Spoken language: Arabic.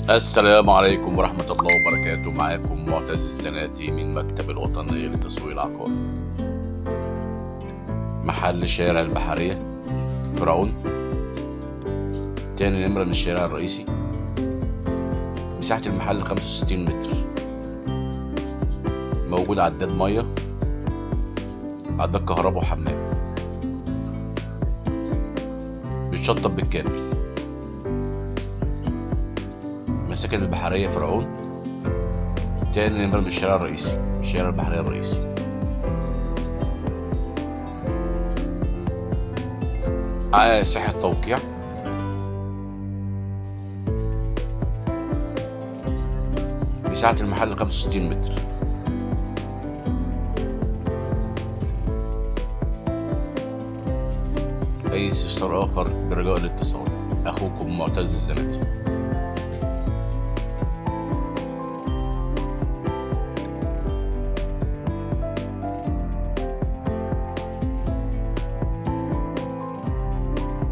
السلام عليكم ورحمة الله وبركاته. معاكم معتز الزناتي من مكتب الوطني لتسويق العقار. محل شارع البحرية فرعون، تاني نمرة من الشارع الرئيسي. مساحة المحل 65 متر. موجود عداد مية، عداد كهرباء وحمام، بيتشطب بالكامل. مساكن البحرية فرعون، تاني نمرة من الشارع الرئيسي، شارع البحرية الرئيسي. ساحة توقيع، مساحة المحل 65 متر. أي استفسار آخر برجاء الاتصال. أخوكم معتز الزناتي.